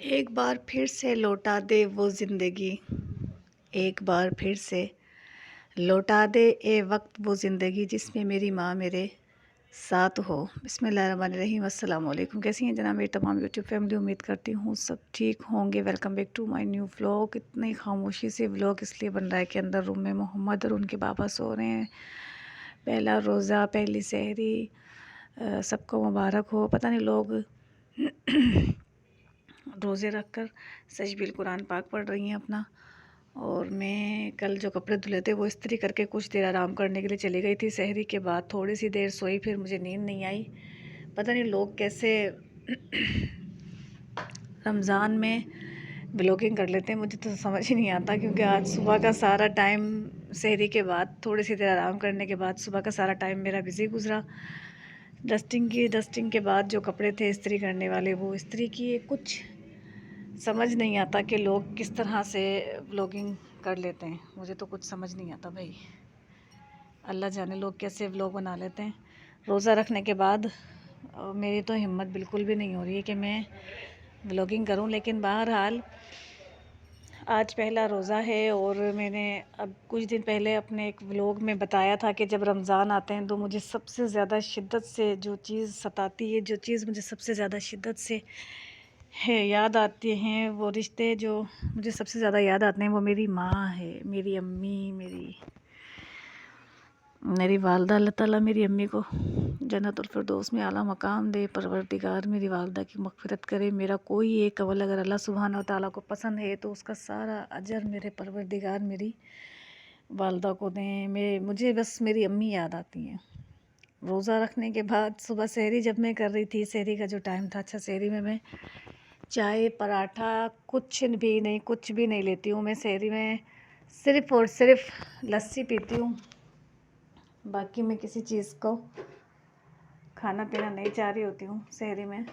एक बार फिर से लौटा दे वो ज़िंदगी। एक बार फिर से लौटा दे ए वक्त वो ज़िंदगी जिसमें मेरी माँ मेरे साथ हो। बिस्मिल्लाहिर्रहमानिर्रहीम। अस्सलाम वालेकुम। कैसी हैं जनाब मेरी तमाम यूट्यूब फैमिली। उम्मीद करती हूँ सब ठीक होंगे। Welcome back to my new vlog. इतनी खामोशी से व्लॉग इसलिए बन रहा है कि अंदर रूम में मोहम्मद और उनके बाबा सो रहे हैं। पहला रोज़ा, पहली सहरी, सबको मुबारक हो। पता नहीं लोग रोज़े रख कर सजबिल कुरान पाक पढ़ रही हैं अपना। और मैं कल जो कपड़े धुले थे वो इस्त्री करके कुछ देर आराम करने के लिए चली गई थी। सहरी के बाद थोड़ी सी देर सोई, फिर मुझे नींद नहीं आई। पता नहीं लोग कैसे रमज़ान में ब्लॉगिंग कर लेते हैं, मुझे तो समझ ही नहीं आता। क्योंकि आज सुबह का सारा टाइम, सहरी के बाद थोड़ी सी देर आराम करने के बाद सुबह का सारा टाइम मेरा बिज़ी गुजरा। डस्टिंग के बाद जो कपड़े थे इस्त्री करने वाले वो इस्त्री किए। कुछ समझ नहीं आता कि लोग किस तरह से व्लॉगिंग कर लेते हैं। मुझे तो कुछ समझ नहीं आता भाई। अल्लाह जाने लोग कैसे व्लॉग बना लेते हैं। रोज़ा रखने के बाद मेरी तो हिम्मत बिल्कुल भी नहीं हो रही है कि मैं व्लॉगिंग करूं। लेकिन बहरहाल आज पहला रोज़ा है और मैंने अब कुछ दिन पहले अपने एक व्लॉग में बताया था कि जब रमज़ान आते हैं तो मुझे सबसे ज़्यादा शिद्दत से जो चीज़ सताती है, जो चीज़ मुझे सबसे ज़्यादा शिद्दत से है याद आते हैं, वो रिश्ते जो मुझे सबसे ज़्यादा याद आते हैं वो मेरी माँ है, मेरी अम्मी, मेरी वालदा। अल्लाह ताला मेरी अम्मी को जन्नतुल फिरदौस में आला मकाम दे। परवरदिगार मेरी वालदा की मग़फ़िरत करे। मेरा कोई एक अमल अगर अल्लाह सुब्हानहू व तआला को पसंद है तो उसका सारा अजर मेरे परवरदिगार मेरी वालदा को दें। मुझे बस मेरी अम्मी याद आती हैं। रोज़ा रखने के बाद सुबह सहरी जब मैं कर रही थी, सहरी का जो टाइम था, अच्छा सहरी में मैं चाय पराठा कुछ भी नहीं लेती हूँ। मैं सहरी में सिर्फ़ और सिर्फ लस्सी पीती हूँ। बाकी मैं किसी चीज़ को खाना पीना नहीं चाह रही होती हूँ सहरी में।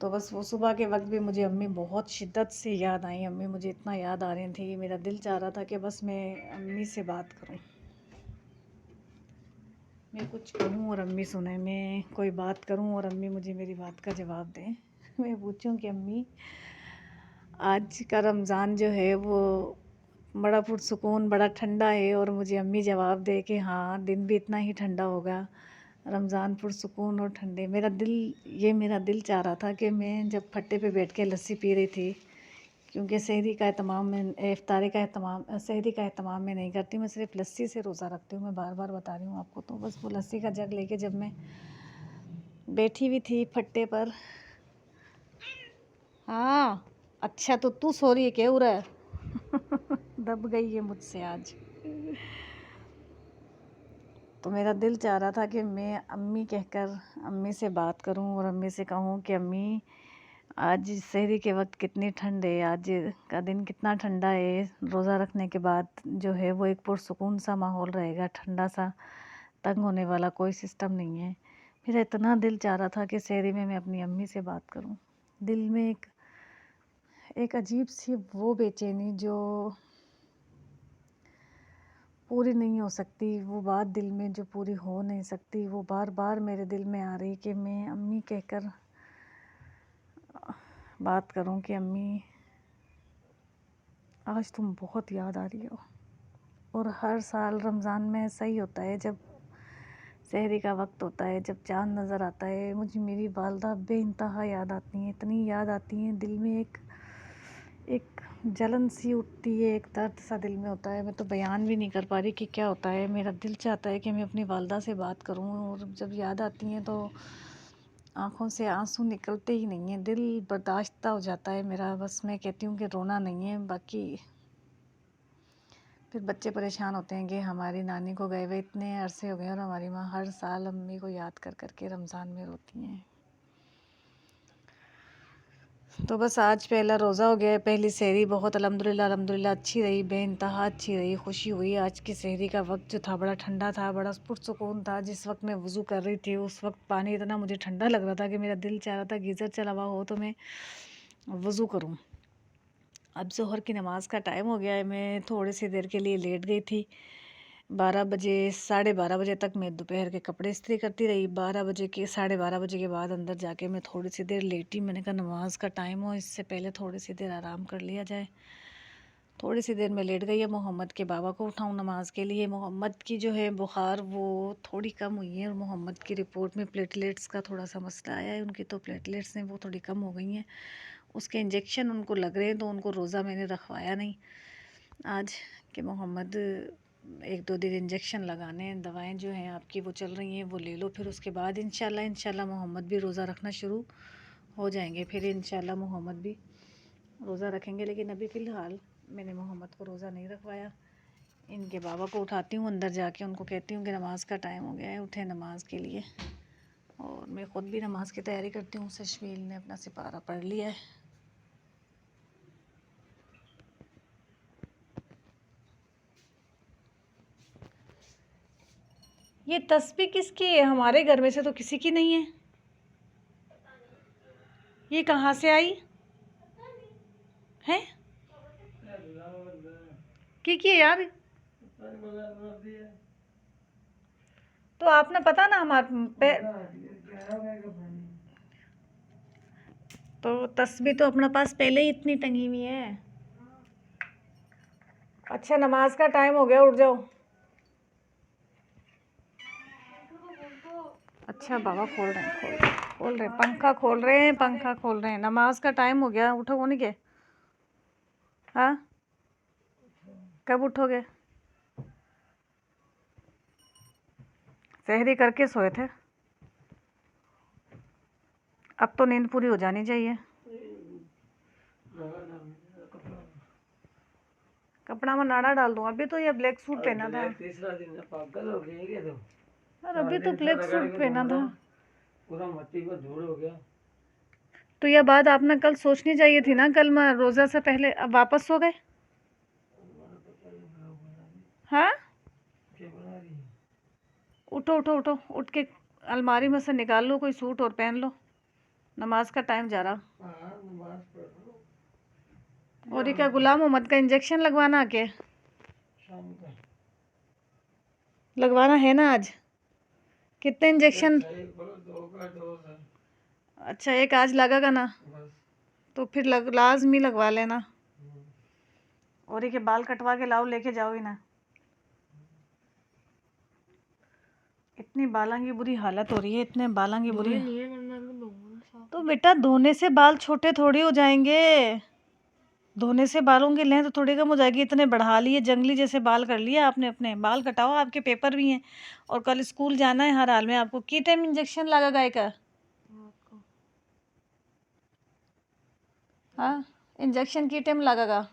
तो बस वो सुबह के वक्त भी मुझे अम्मी बहुत शिद्दत से याद आई। अम्मी मुझे इतना याद आ रही थी, मेरा दिल चाह रहा था कि बस मैं अम्मी से बात करूँ, मैं कुछ कहूँ और अम्मी सुने, मैं कोई बात करूँ और अम्मी मुझे मेरी बात का जवाब दें। मैं पूछूं कि अम्मी आज का रमज़ान जो है वो बड़ा पुरसुकून, बड़ा ठंडा है, और मुझे अम्मी जवाब दे कि हाँ दिन भी इतना ही ठंडा होगा, रमज़ान पुरसुकून और ठंडे। मेरा दिल चाह रहा था कि मैं जब फट्टे पे बैठ के लस्सी पी रही थी, क्योंकि सहरी का एहतमाम में, इफ्तारी का एहतमाम, सहरी का एहतमाम मैं नहीं करती, मैं सिर्फ लस्सी से रोज़ा रखती हूँ। मैं बार बार बता रही हूँ आपको। तो बस वो लस्सी का जग लेके जब मैं बैठी हुई थी फट्टे पर। हाँ अच्छा, तो तू सो रही है क्या उरा? दब गई है मुझसे आज। तो मेरा दिल चाह रहा था कि मैं अम्मी कहकर अम्मी से बात करूं और अम्मी से कहूं कि अम्मी आज सहरी के वक्त कितनी ठंड है, आज का दिन कितना ठंडा है। रोज़ा रखने के बाद जो है वो एक पुरसुकून सा माहौल रहेगा, ठंडा सा, तंग होने वाला कोई सिस्टम नहीं है। मेरा इतना दिल चाह रहा था कि सहरी में मैं अपनी अम्मी से बात करूं। दिल में एक अजीब सी वो बेचैनी जो पूरी नहीं हो सकती, वो बात दिल में जो पूरी हो नहीं सकती, वो बार बार मेरे दिल में आ रही कि मैं अम्मी कहकर बात करूं कि अम्मी आज तुम बहुत याद आ रही हो। और हर साल रमज़ान में ऐसा ही होता है, जब सहरी का वक्त होता है, जब चाँद नज़र आता है, मुझे मेरी वालदा बेइंतहा याद आती हैं, इतनी याद आती हैं। दिल में एक जलन सी उठती है, एक दर्द सा दिल में होता है। मैं तो बयान भी नहीं कर पा रही कि क्या होता है। मेरा दिल चाहता है कि मैं अपनी वालदा से बात करूं, और जब याद आती हैं तो आँखों से आंसू निकलते ही नहीं हैं, दिल बर्दाश्त हो जाता है मेरा। बस मैं कहती हूँ कि रोना नहीं है। बाकी फिर बच्चे परेशान होते हैं कि हमारी नानी को गए हुए इतने अरसे हो गए और हमारी माँ हर साल अम्मी को याद कर कर के रमज़ान में रोती हैं। तो बस आज पहला रोज़ा हो गया है, पहली सहरी बहुत अल्हम्दुलिल्लाह अच्छी रही, बेइंतहा अच्छी रही, खुशी हुई। आज की सहरी का वक्त जो था बड़ा ठंडा था, बड़ा पुरसुकून था। जिस वक्त मैं वज़ू कर रही थी उस वक्त पानी इतना मुझे ठंडा लग रहा था कि मेरा दिल चाह रहा था गीज़र चला हुआ हो तो मैं वज़ू करूं। अब ज़ोहर की नमाज़ का टाइम हो गया है, मैं थोड़ी सी देर के लिए लेट गई थी। 12 बजे 12:30 बजे तक मैं दोपहर के कपड़े इस्त्री करती रही। 12 बजे के 12:30 बजे के बाद अंदर जाके मैं थोड़ी सी देर लेटी। मैंने कहा नमाज का टाइम हो, इससे पहले थोड़ी सी देर आराम कर लिया जाए। थोड़ी सी देर में लेट गई। मोहम्मद के बाबा को उठाऊँ नमाज के लिए। मोहम्मद की जो है बुखार वो थोड़ी कम हुई है और मोहम्मद की रिपोर्ट में प्लेटलेट्स का थोड़ा सा मसला आया है। उनकी तो प्लेटलेट्स हैं वो थोड़ी कम हो गई हैं। उसके इंजेक्शन उनको लग रहे हैं तो उनको रोज़ा मैंने रखवाया नहीं आज कि मोहम्मद 1-2 दिन इंजेक्शन लगाने हैं। दवाएं जो हैं आपकी वो चल रही हैं वो ले लो, फिर उसके बाद इंशाल्लाह मोहम्मद भी रोज़ा रखना शुरू हो जाएंगे। फिर इंशाल्लाह मोहम्मद भी रोज़ा रखेंगे। लेकिन अभी फ़िलहाल मैंने मोहम्मद को रोज़ा नहीं रखवाया। इनके बाबा को उठाती हूँ, अंदर जाके उनको कहती हूँ कि नमाज़ का टाइम हो गया है, उठे नमाज के लिए। और मैं ख़ुद भी नमाज़ की तैयारी करती हूँ। सशमील ने अपना सिपारा पढ़ लिया है। ये तस्बीह किसकी है? हमारे घर में से तो किसी की नहीं है। ये कहाँ से आई है? की है यार? तो आपने पता ना हमारे तो तस्बीह तो अपने पास पहले ही इतनी टंगी हुई है। अच्छा नमाज का टाइम हो गया, उठ जाओ। अच्छा बाबा खोल रहे हैं पंखा खोल रहे हैं। नमाज का टाइम हो गया, उठो नहीं के? हाँ कब उठोगे? सहरी करके सोए थे, अब तो नींद पूरी हो जानी चाहिए। कपड़ा में नाड़ा डाल दूँ? अभी तो ये ब्लैक सूट पहना था। तीसरा दिन पागल हो गई क्या तुम? और अभी तो ब्लैक सूट पहना था। पूरा मट्टी में धूल हो गया। तो यह बात आपने कल सोचनी चाहिए थी ना। कल मैं रोज़ा से पहले अब वापस सो गए। हाँ उठो उठो उठो, उठ के अलमारी में से निकाल लो कोई सूट और पहन लो। नमाज का टाइम जा रहा। और ये क्या गुलाम मोहम्मद का इंजेक्शन लगवाना के? लगवाना है ना आज? कितने इंजेक्शन? अच्छा एक आज लगेगा ना, तो फिर लाजमी लगवा लेना। और ये बाल कटवा के लाओ, लेके जाओ ही ना। इतनी बालों की बुरी हालत हो रही है, इतने बालों की बुरी। तो बेटा धोने से बाल छोटे थोड़ी हो जाएंगे। धोने से बालों की लेंथ थोड़ी कम हो जाएगी। इतने बढ़ा लिए, जंगली जैसे बाल कर लिए आपने। अपने बाल कटाओ, आपके पेपर भी हैं और कल स्कूल जाना है हर हाल में आपको। की टाइम इंजेक्शन लगा गाय का? हाँ इंजेक्शन की टाइम लगेगा?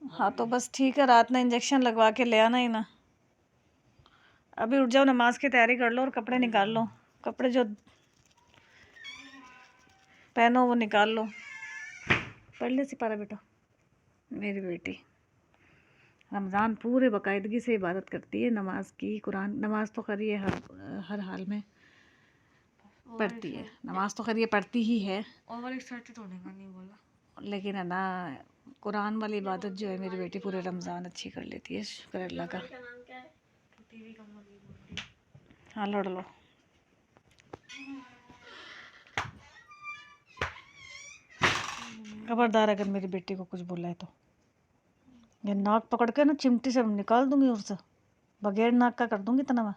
हाँ तो बस ठीक है, रात में इंजेक्शन लगवा के ले आना ही ना। अभी उठ जाओ, नमाज की तैयारी कर लो और कपड़े निकाल लो। कपड़े जो पहनो वो निकाल लो। पढ़ ले सिपारा बेटा। मेरी बेटी रमज़ान पूरे बाकायदगी से इबादत करती है नमाज की। कुरान नमाज तो खैर ये हर हाल में पढ़ती है। नमाज तो खैर ये पढ़ती ही है, लेकिन है ना कुरान वाली इबादत जो है मेरी बेटी पूरे रमज़ान अच्छी कर लेती है। शुक्र अल्लाह का। हाँ लड़ लो। खबरदार अगर मेरी बेटी को कुछ बोला है तो ये नाक पकड़ के ना चिमटी से निकाल दूंगी, उससे बगैर नाक का कर दूंगी इतना मैं।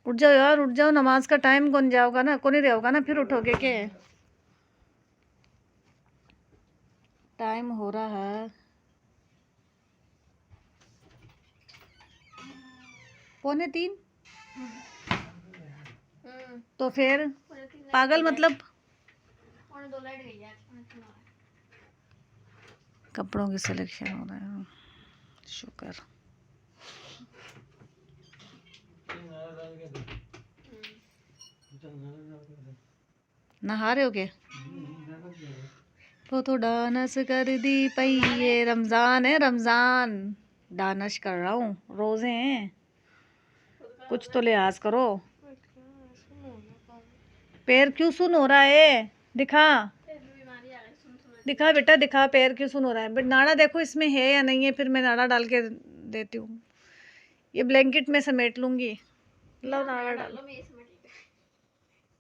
उठ जाओ यार, उठ जाओ। नमाज का टाइम कौन जाओगा ना, कौन ही रहोगा ना, फिर उठोगे के? टाइम हो रहा है 2:45। तो फिर पागल मतलब कपड़ों की सिलेक्शन हो रहा है। शुक्र। नहा रहे हो क्या? तो डांस कर दी पई, ये रमज़ान है रमज़ान। डांस कर रहा हूँ, रोज़े हैं, कुछ तो लिहाज करो। पैर क्यों सुन हो रहा है? दिखा। दिखा बेटा दिखा, पैर क्यों सुन हो रहा है? बट नाड़ा देखो इसमें है या नहीं है, फिर मैं नाड़ा डाल के देती हूँ। ये ब्लैंकेट में समेट लूंगी। लो नाड़ा डाल।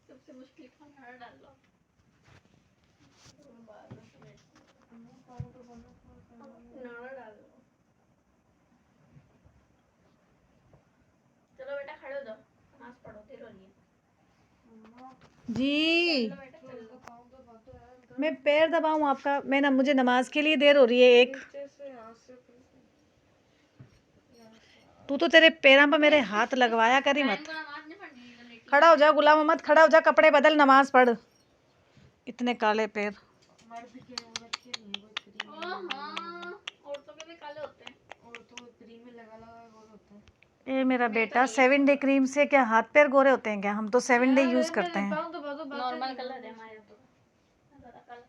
सबसे मुश्किल काम नाड़ा डाल लो। नाड़ा डाल लो। चलो बेटा खड़े हो जाओ, नमाज पढ़ो, देर हो रही है। जी चलो बेटा चल लो। मैं पैर दबाऊं आपका? मैं ना, मुझे नमाज के लिए देर हो रही है। एक तू तो तेरे पैरों पर मेरे हाथ लगवाया करी मत। इनको नमाज नहीं पढ़नी है, इधर लेटी खड़ा हो जा गुलाम मोहम्मद, खड़ा हो जा, कपड़े बदल, नमाज पढ़। इतने काले पैर। मर्द के औरत के नहीं, वो क्रीम। हाँ, औरतों के भी काले होते हैं। औरतों को क्रीम में लगा लगा गोरे होते हैं। ए मेरा बेटा, 7 डे क्रीम से क्या हाथ पैर गोरे होते हैं क्या? हम तो 7 डे यूज करते हैं। नॉर्मल कलर है हमारे तो। ज़्यादा काला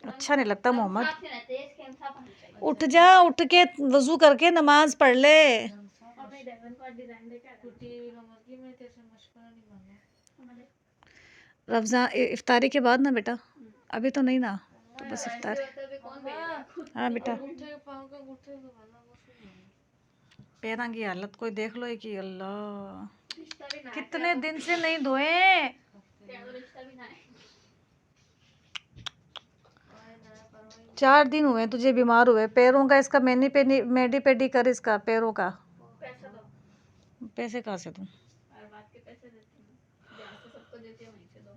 अच्छा नहीं लगता मोहम्मद। साफ नहीं रहते, इसके साफ होने चाहिए। उठ जा, उठ के वजू करके नमाज पढ़ ले। अपने डेवन का डिजाइन देखे कुर्ती कमर की में तेरे से मशवरा नहीं मांगा हमारे। रमजान इफ्तारी के बाद ना बेटा, अभी तो नहीं ना, तो बस इफ्तार। कौन भेज रहा है? हाँ बेटा, अंगूठे पाँव का अंगूठे दबाना बस हो गया। पैरों की हालत कोई देख लो कि अल्लाह, रिश्ता भी ना है, कितने दिन से नहीं धोए। तेरा तो रिश्ता भी ना है। 4 दिन हुए तुझे बीमार हुए। पैरों का इसका मेडी पेडी कर, इसका पैरों का। पैसा दो, पैसे कहाँ से दूँ? हर बात के पैसे देती हूँ, जहाँ से सबको देती हूँ वहीं से दो।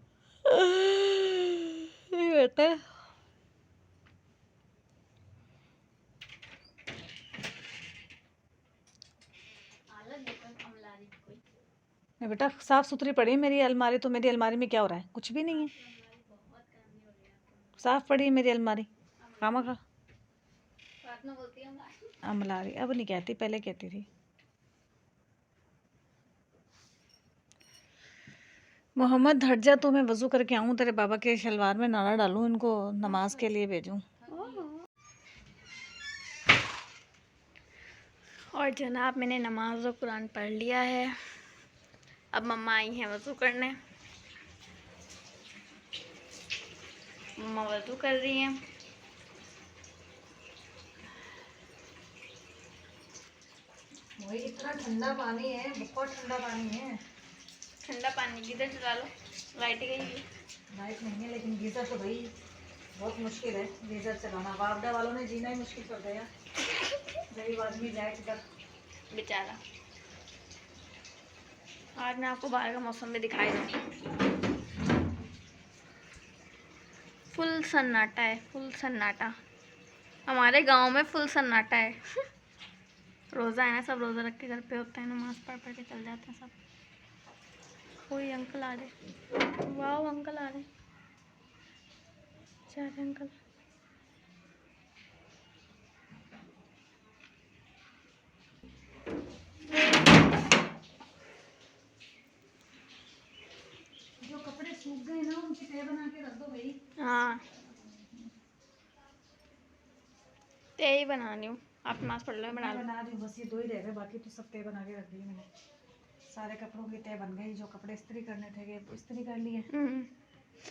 नहीं बेटा, हालत देखो कमला रही कोई। नहीं बेटा, साफ सुथरी पड़ी है मेरी अलमारी। तो मेरी अलमारी में क्या हो रहा है? कुछ भी नहीं है, बहुत गंदी हो रही है आपकी। साफ पड़ी है मेरी अलमारी। कामा का रात में बोलती है अलमारी, अब नहीं कहती, पहले कहती थी। मोहम्मद हट जा, तो मैं वजू करके आऊँ, तेरे बाबा के शलवार में नाड़ा डालूँ, इनको नमाज के लिए भेजूँ। और जनाब मैंने नमाज और कुरान पढ़ लिया है। अब मम्मा आई हैं वज़ू करने। मम्मा वज़ू कर रही हैं। वही इतना ठंडा पानी है, बहुत ठंडा पानी है। ठंडा पानी गीज़र चला लो, लाइट गई है। लाइट नहीं है, लेकिन गीज़र तो भाई बहुत मुश्किल है गीज़र चलाना। वापडा वालों ने जीना ही मुश्किल कर दिया। गरीब आदमी जाए किधर बेचारा। आज मैं आपको बाहर का मौसम भी दिखाई दूँगी। फुल सन्नाटा है, फुल सन्नाटा। हमारे गांव में फुल सन्नाटा है। रोज़ा है ना, सब रोज़ा रख के घर पे होते हैं, नमाज़ पढ़ पढ़ के चल जाते हैं सब। कोई अंकल आ रहे, वाह अंकल आ रहे, चार अंकल। जो कपड़े सूख गए ना, उनकी तह बना के रख दो भाई। हाँ यही बना रही हूँ, आप नमाज़ पढ़ लो, मैं बना मैं लूँ। बना रही हूँ, बस ये 2 ही रह गए, बाकी तो सब तह बना के रख दिए मैंने। सारे कपड़ों की तह बन गई। जो कपड़े इस्त्री करने थे वो इस्त्री कर लिए।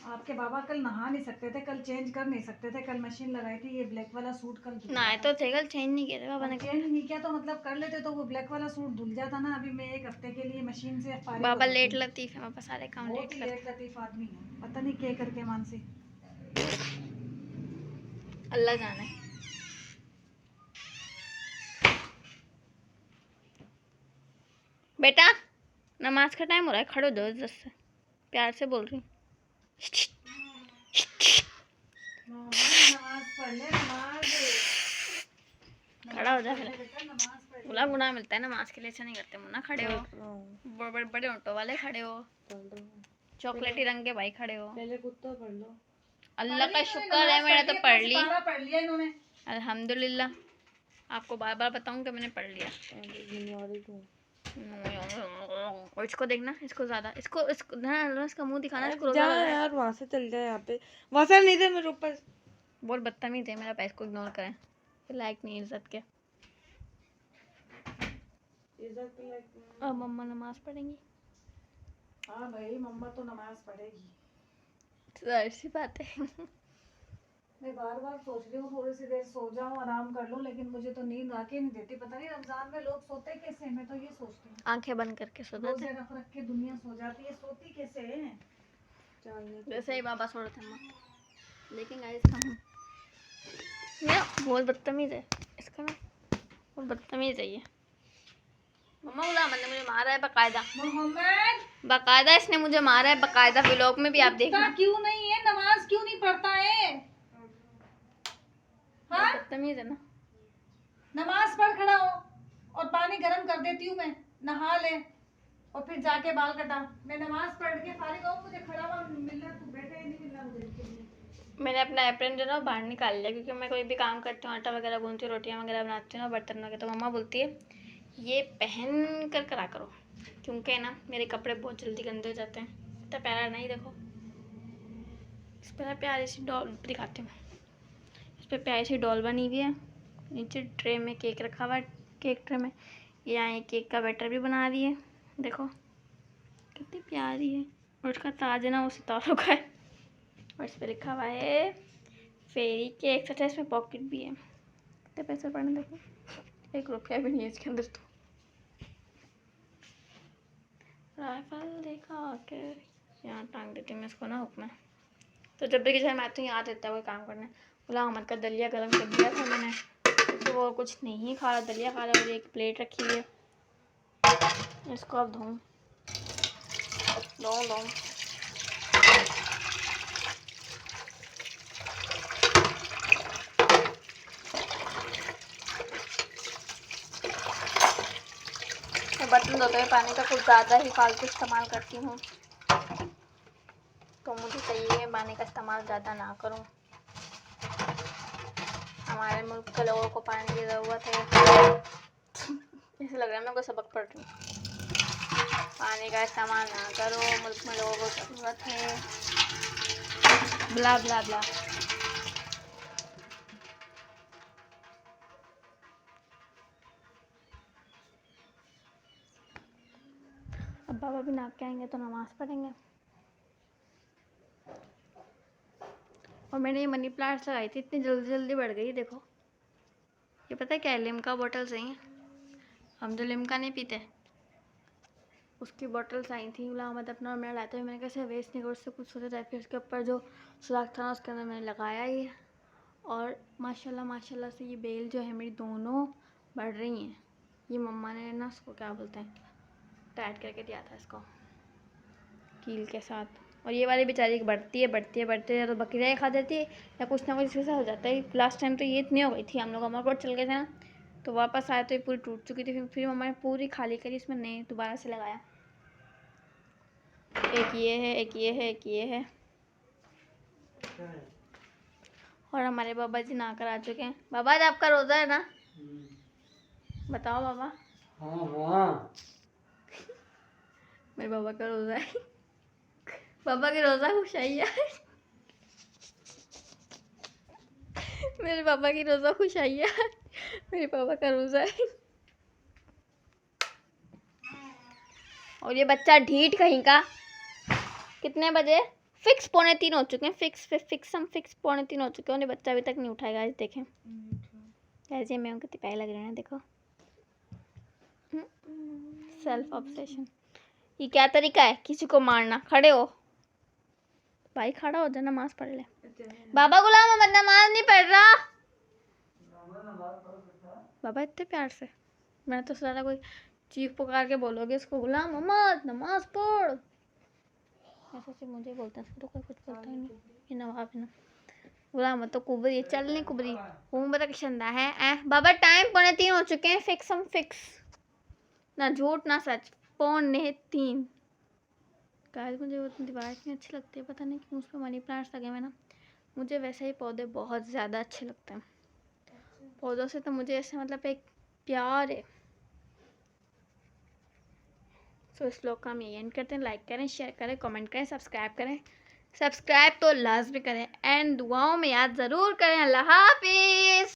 आपके बाबा कल नहा नहीं सकते थे, कल चेंज कर नहीं सकते थे, कल मशीन लगाई थी। ये ब्लैक वाला सूट कल धुल ना गया तो थे कल चेंज नहीं किया था बाबा था। ने। चेंज नहीं किया तो मतलब कर लेते तो वो ब्लैक वाला सूट धुल जाता ना। अभी मैं 1 हफ्ते के लिए मशीन से फारिग हो बाबा चुकी लेट हूँ। लतीफ़ है, बाबा सारे काम बहुत लेट ही करते लेट लतीफ आदमी है, पता नहीं क्या करके मानसी। अल्लाह जाने। बेटा नमाज का टाइम हो रहा है, खड़े हो जाओ इज्जत से, प्यार से बोल रही हूँ। नमाज पढ़ ले, नमाज खड़ा हो जा फिर, नमाज पढ़ गुला गुना मिलता है नमाज के लिए। ऐसा नहीं करते मुन्ना, खड़े हो, बड़े बड़े बड़े ऑटो वाले खड़े हो, चॉकलेटी रंग के भाई खड़े हो। पहले कुत्ता पढ़ लो। अल्लाह का शुक्र है मैंने तो पढ़ ली, पढ़ लिया इन्होंने। अल्हम्दुलिल्लाह। आपको बार बार बताऊं कि मैंने पढ़ लिया। और इसको देखना, इसको ज्यादा, इसको ना, इसका मुंह दिखाना, इसको रोजा लग रहा है यार वहाँ से चल जाए, यहाँ पे वहाँ से नहीं दे मेरे ऊपर। बहुत बदतमीज है मेरा भाई, इसको इग्नोर करें, लाइक नहीं इज्जत के। अब मम्मा नमाज पढ़ेंगी। हाँ भाई, मम्मा तो नमाज पढ़ेगी। जाहिर सी बात है। मैं बार बार सोच रही हूँ थोड़ी सी देर सो जाऊं, आराम कर लूं, लेकिन मुझे तो नींद आके नहीं देती। पता नहीं रमजान में लोग सोते कैसे हैं, मैं तो ये सोचती हूँ। आंखें बंद करके सो जाते रोजे हैं। रख रख के दुनिया सो जाती है, सोती कैसे है? वैसे ही बाबा सो रहे थे अम्मा, लेकिन गाइस हम ये बहुत बदतमीज है, इसका ना बहुत बदतमीज है ये। मम्मा बोला अमन ने मुझे मारा है बकायदा, मोहम्मद बकायदा इसने मुझे मारा है बकायदा, व्लॉग में भी आप देखना। क्यों नहीं है? नमाज क्यों नहीं पढ़ता है? बहुत बदतमीज है ना। नमाज पढ़, खड़ा हो, और पानी गर्म कर देती हूँ मैं, नहा ले और फिर जाके बाल कटा। मैं नमाज पढ़ के फारिग हूँ, मुझे खड़ा हुआ मिलना, तू बैठे ही नहीं मिलना मुझे इसके लिए। मैंने अपना एप्रन जो ना बाहर निकाल लिया, क्योंकि मैं कोई भी काम करती हूँ, आटा वगैरह गूंथती हूँ, रोटियाँ वगैरह बनाती हूँ ना, बर्तन वगैरह, तो मम्मा बोलती है ये पहन कर करा करो, क्योंकि ना मेरे कपड़े बहुत जल्दी गंदे हो जाते हैं। इतना प्यारा नहीं, देखो इस पर प्यारी सी डॉल दिखाती हूँ। इस पर प्यारी सी डॉल बनी हुई है, नीचे ट्रे में केक रखा हुआ है, केक ट्रे में यहाँ एक केक का बैटर भी बना रही है, देखो कितनी प्यारी है। और उसका ताज है ना वो सितारों का है, और इस पर लिखा हुआ है फेरी केक, सच है इसमें पॉकेट भी है। कितने पैसे पड़े देखो, 1 रुपया भी नहीं है इसके अंदर। तो राइफल दिखा के यहाँ टांग देती हूँ मैं इसको ना, हुक में। तो जब भी किसी मैं तो यहाँ देता है कोई काम करने, बोला अहमद का दलिया गर्म कर दिया था मैंने, तो वो कुछ नहीं खा रहा, दलिया खा रहा है। और एक प्लेट रखी हुई है, इसको अब धोऊँ धोऊँ धोऊँ। मैं बर्तन धोते हुए पानी का कुछ ज़्यादा ही फालतू इस्तेमाल करती हूँ, तो मुझे चाहिए है पानी का इस्तेमाल ज़्यादा ना करूँ। हमारे मुल्क के लोगों को पानी की ज़रूरत है। ऐसे लग रहा है मैं कोई सबक पढ़ रही हूँ। पानी का इस्तेमाल ना करो, मुल्क में लोगों को ज़रूरत है, ब्ला ब्ला ब्ला। अब बाबा भी नाक के आएंगे तो नमाज़ पढ़ेंगे। और मैंने ये मनी प्लांट्स लगाई थी, इतनी जल्दी जल्दी बढ़ गई, देखो। ये पता है क्या है? लिम्का बॉटल्स हैं। हम जो लिम्का नहीं पीते, उसकी बॉटल्स आई थी। गुलाम अपना और मेरा लाते हुए मैंने कैसे वेस्ट नहीं कर, उससे कुछ सोचा जाए। फिर उसके ऊपर जो सुराख था ना, उसके अंदर मैंने लगाया ही। और माशाल्लाह माशाल्लाह से ये बेल जो है मेरी दोनों बढ़ रही हैं। ये मम्मा ने ना उसको क्या बोलते हैं, टाइट करके दिया था इसको कील के साथ। और ये वाली बेचारी बढ़ती है बढ़ती है बढ़ती है, या तो बकरियाँ खा देती है या कुछ ना कुछ इसके साथ हो जाता है। लास्ट टाइम तो ये इतनी हो गई थी, हम लोग अमरकोट चल गए थे ना, तो वापस आए तो ये पूरी टूट चुकी थी। फिर मम्मा ने पूरी खाली करी, इसमें नए दोबारा से लगाया। एक ये है, एक ये है, एक ये है। और हमारे बाबा जी नहाकर आ चुके हैं। बाबा आज आपका रोज़ा है ना? बताओ बाबा। हाँ हाँ। मेरे बाबा का रोज़ा है। बाबा के रोज़ा खुशाई है। मेरे पापा की रोज़ा खुशाई है। मेरे पापा का रोज़ा है। और ये बच्चा ढीठ कहीं का। कितने बजे? फिक्स 2:45 हो चुके हैं। फिक्स 2:45 हो चुके हैं। और ये बच्चा अभी तक नहीं उठाएगा। आज देखें ऐसे मैं कितनी प्यारी लग रही है ना, देखो। Self obsession. ये क्या तरीका है किसी को मारना? खड़े हो भाई, खड़ा हो जा, नमाज पढ़ ले। बाबा गुलाम अहमद नमाज नहीं पढ़ रहा। बाबा इतने प्यार से, मैं तो सोचा कोई चीख पुकार के बोलोगे इसको, गुलाम मोहम्मद नमाज पढ़, ऐसा से मुझे बोलता है। तो कोई कुछ बोलता ही नहीं। ये नवाब है ना, गुलाम तो कुबरी चल नहीं कुबरी हूँ बता किशंदा है। बाबा टाइम 2:45 हो चुके हैं। फिक्स ना झूठ ना सच। 2:45। गाइस मुझे वो दीवार इतनी अच्छी लगती है, पता नहीं क्यों। उस पर मनी प्लांट्स लगे हुए ना, मुझे वैसे ही पौधे बहुत ज़्यादा अच्छे लगते हैं। पौधों से तो मुझे ऐसे मतलब एक प्यार है। सो इस व्लॉग का हम यही एंड करते हैं। लाइक करें, शेयर करें, कमेंट करें, सब्सक्राइब करें। सब्सक्राइब तो लाजमी करें एंड दुआओं में याद ज़रूर करें। अल्लाह हाफिज़।